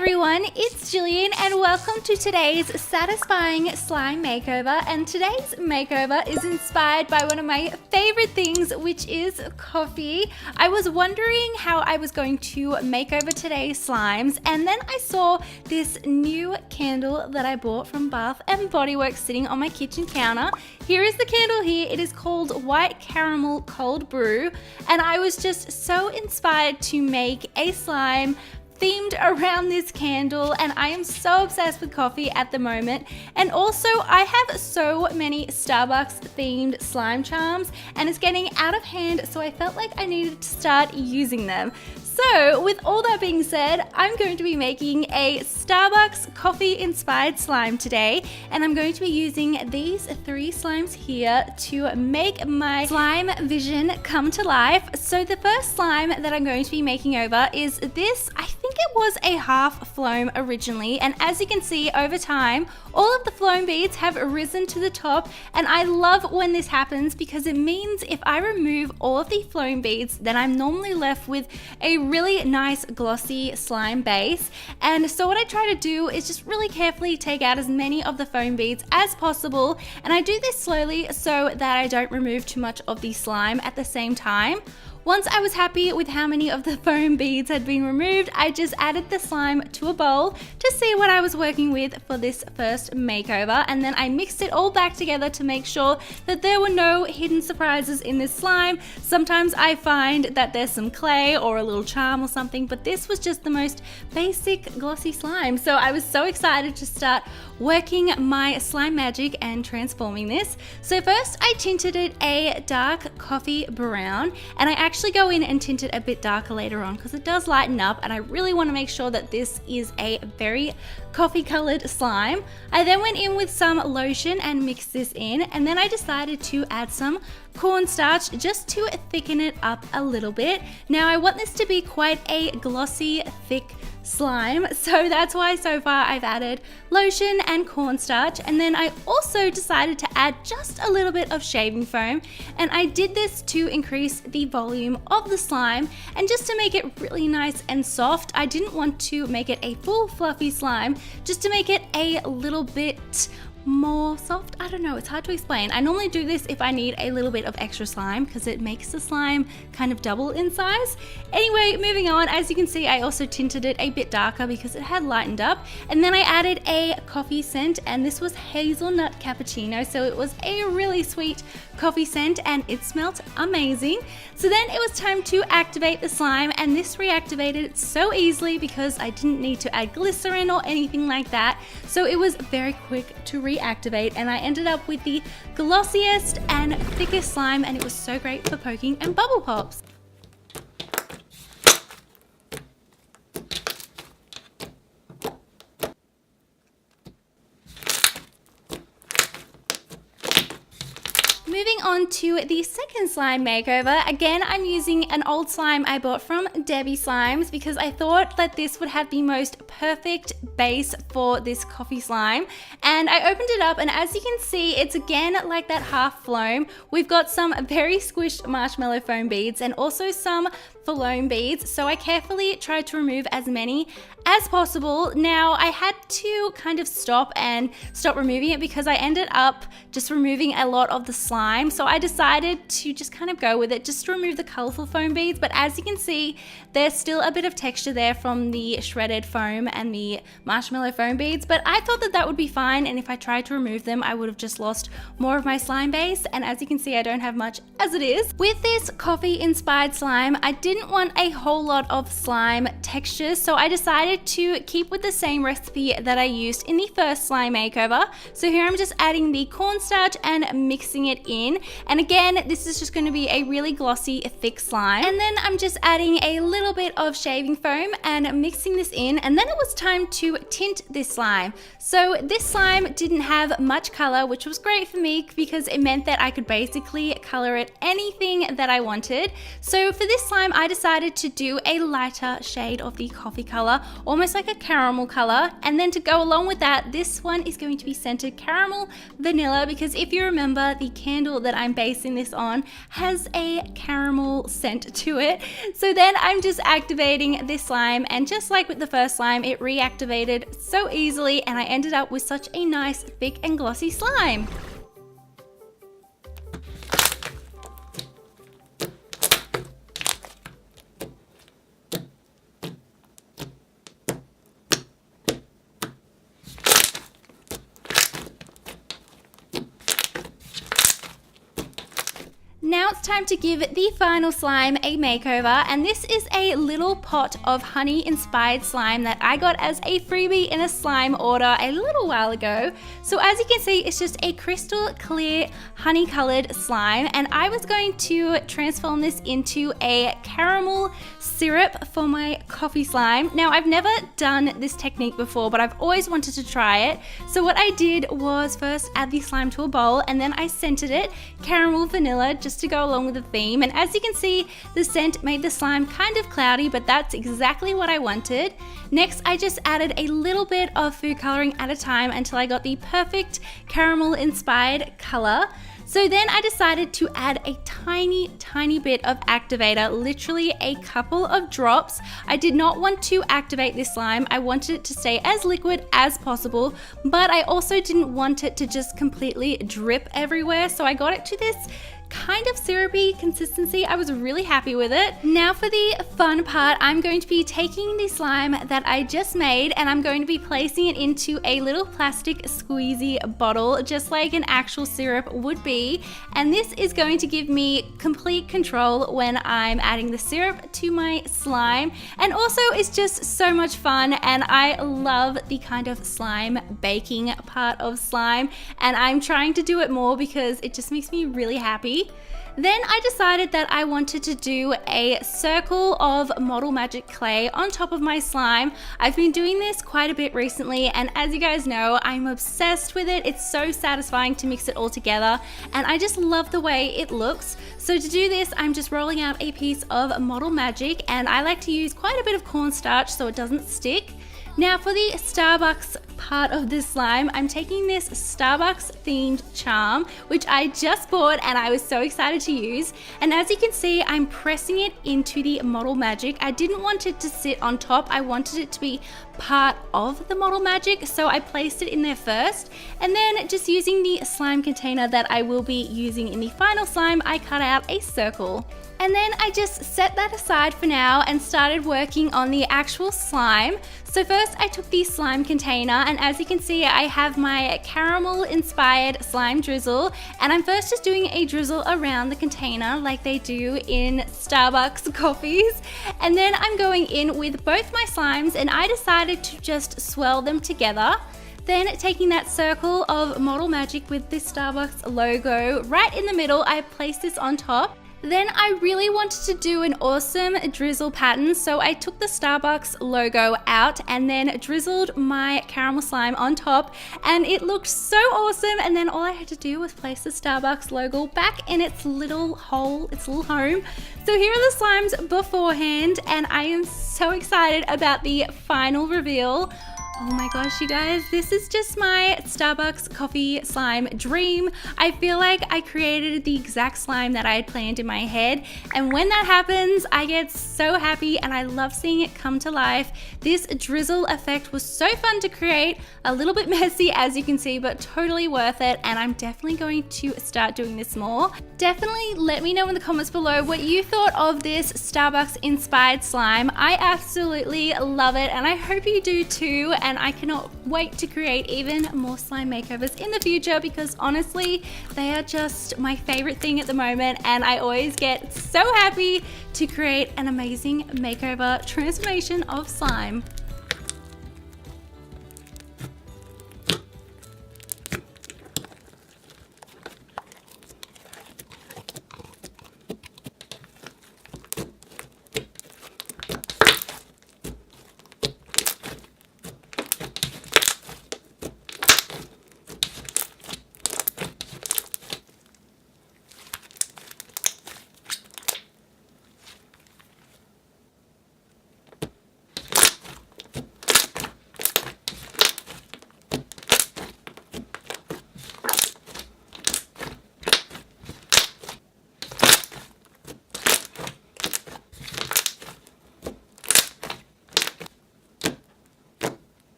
everyone, it's Gillian and welcome to today's satisfying slime makeover. And today's makeover is inspired by one of my favorite things, which is coffee. I was wondering how I was going to make over today's slimes, and then I saw this new candle that I bought from Bath & Body Works sitting on my kitchen counter. Here is the candle here. It is called White Caramel Cold Brew, and I was just so inspired to make a slime themed around this candle, and I am so obsessed with coffee at the moment. And also I have so many Starbucks themed slime charms and it's getting out of hand, so I felt like I needed to start using them. So with all that being said, I'm going to be making a Starbucks coffee inspired slime today, and I'm going to be using these 3 slimes here to make my slime vision come to life. So the first slime that I'm going to be making over is this. I think it was a half foam originally, and as you can see over time, all of the foam beads have risen to the top, and I love when this happens because it means if I remove all of the foam beads, then I'm normally left with a really nice glossy slime base. And so what I try to do is just really carefully take out as many of the foam beads as possible, and I do this slowly so that I don't remove too much of the slime at the same time. Once I was happy with how many of the foam beads had been removed, I just added the slime to a bowl to see what I was working with for this first makeover, and then I mixed it all back together to make sure that there were no hidden surprises in this slime. Sometimes I find that there's some clay or a little charm or something, but this was just the most basic glossy slime. So I was so excited to start working my slime magic and transforming this. So first I tinted it a dark coffee brown, and I actually go in and tint it a bit darker later on because it does lighten up, and I really want to make sure that this is a very coffee colored slime. I then went in with some lotion and mixed this in, and then I decided to add some cornstarch just to thicken it up a little bit. Now I want this to be quite a glossy, thick slime, so that's why so far I've added lotion and cornstarch, and then I also decided to add just a little bit of shaving foam, and I did this to increase the volume of the slime and just to make it really nice and soft. I didn't want to make it a full fluffy slime, just to make it a little bit more soft. I don't know, it's hard to explain. I normally do this if I need a little bit of extra slime because it makes the slime kind of double in size. Anyway, moving on, as you can see, I also tinted it a bit darker because it had lightened up, and then I added a coffee scent, and this was hazelnut cappuccino, so it was a really sweet coffee scent and it smelled amazing. So then it was time to activate the slime, and this reactivated so easily because I didn't need to add glycerin or anything like that, so it was very quick to reactivate, and I ended up with the glossiest and thickest slime, and it was so great for poking and bubble pops. Moving on to the second slime makeover. Again, I'm using an old slime I bought from Debbie Slimes because I thought that this would have the most perfect base for this coffee slime. And I opened it up, and as you can see, it's again like that half foam. We've got some very squished marshmallow foam beads and also some foam beads, so I carefully tried to remove as many as possible. Now I had to kind of stop removing it because I ended up just removing a lot of the slime, so I decided to just kind of go with it just to remove the colorful foam beads. But as you can see, there's still a bit of texture there from the shredded foam and the marshmallow foam beads, but I thought that that would be fine, and if I tried to remove them I would have just lost more of my slime base, and as you can see I don't have much as it is. With this coffee inspired slime, I didn't want a whole lot of slime textures, so I decided to keep with the same recipe that I used in the first slime makeover. So here I'm just adding the cornstarch and mixing it in, and again this is just going to be a really glossy thick slime, and then I'm just adding a little bit of shaving foam and mixing this in, and then it was time to tint this slime. So this slime didn't have much color, which was great for me because it meant that I could basically color it anything that I wanted. So for this slime I decided to do a lighter shade of the coffee color, almost like a caramel color, and then to go along with that, this one is going to be scented caramel vanilla, because if you remember the candle that that I'm basing this on has a caramel scent to it. So then I'm just activating this slime, and just like with the first slime, it reactivated so easily and I ended up with such a nice thick and glossy slime. Now it's time to give the final slime a makeover, and this is a little pot of honey inspired slime that I got as a freebie in a slime order a little while ago. So as you can see, it's just a crystal clear honey colored slime, and I was going to transform this into a caramel syrup for my coffee slime. Now I've never done this technique before, but I've always wanted to try it. So what I did was first add the slime to a bowl, and then I scented it caramel vanilla just to go along with the theme. And as you can see, the scent made the slime kind of cloudy, but that's exactly what I wanted. Next, I just added a little bit of food coloring at a time until I got the perfect caramel inspired color. So then I decided to add a tiny bit of activator, literally a couple of drops. I did not want to activate this slime. I wanted it to stay as liquid as possible, but I also didn't want it to just completely drip everywhere. So I got it to this kind of syrupy consistency. I was really happy with it. Now for the fun part, I'm going to be taking the slime that I just made and I'm going to be placing it into a little plastic squeezy bottle, just like an actual syrup would be. And this is going to give me complete control when I'm adding the syrup to my slime. And also it's just so much fun, and I love the kind of slime baking part of slime, and I'm trying to do it more because it just makes me really happy. Then I decided that I wanted to do a circle of Model Magic clay on top of my slime. I've been doing this quite a bit recently, and as you guys know, I'm obsessed with it. It's so satisfying to mix it all together, and I just love the way it looks. So to do this, I'm just rolling out a piece of Model Magic, and I like to use quite a bit of cornstarch so it doesn't stick. Now for the Starbucks part of this slime, I'm taking this Starbucks themed charm, which I just bought and I was so excited to use. And as you can see, I'm pressing it into the Model Magic. I didn't want it to sit on top. I wanted it to be part of the Model Magic, so I placed it in there first. And then just using the slime container that I will be using in the final slime, I cut out a circle. And then I just set that aside for now and started working on the actual slime. So first I took the slime container, and as you can see, I have my caramel inspired slime drizzle, and I'm first just doing a drizzle around the container like they do in Starbucks coffees. And then I'm going in with both my slimes, and I decided to just swirl them together. Then taking that circle of Model Magic with this Starbucks logo right in the middle, I placed this on top. Then I really wanted to do an awesome drizzle pattern, so I took the Starbucks logo out and then drizzled my caramel slime on top, and it looked so awesome. And then all I had to do was place the Starbucks logo back in its little hole, its little home. So here are the slimes beforehand, and I am so excited about the final reveal. Oh my gosh, you guys, this is just my Starbucks coffee slime dream. I feel like I created the exact slime that I had planned in my head, and when that happens, I get so happy and I love seeing it come to life. This drizzle effect was so fun to create, a little bit messy as you can see, but totally worth it, and I'm definitely going to start doing this more. Definitely let me know in the comments below what you thought of this Starbucks inspired slime. I absolutely love it, and I hope you do too. And I cannot wait to create even more slime makeovers in the future, because honestly, they are just my favorite thing at the moment, and I always get so happy to create an amazing makeover transformation of slime.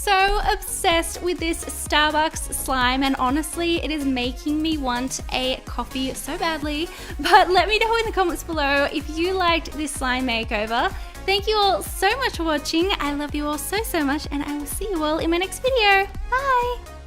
so obsessed with this Starbucks slime, and honestly, it is making me want a coffee so badly. But let me know in the comments below if you liked this slime makeover. Thank you all so much for watching. I love you all so much, and I will see you all in my next video. Bye!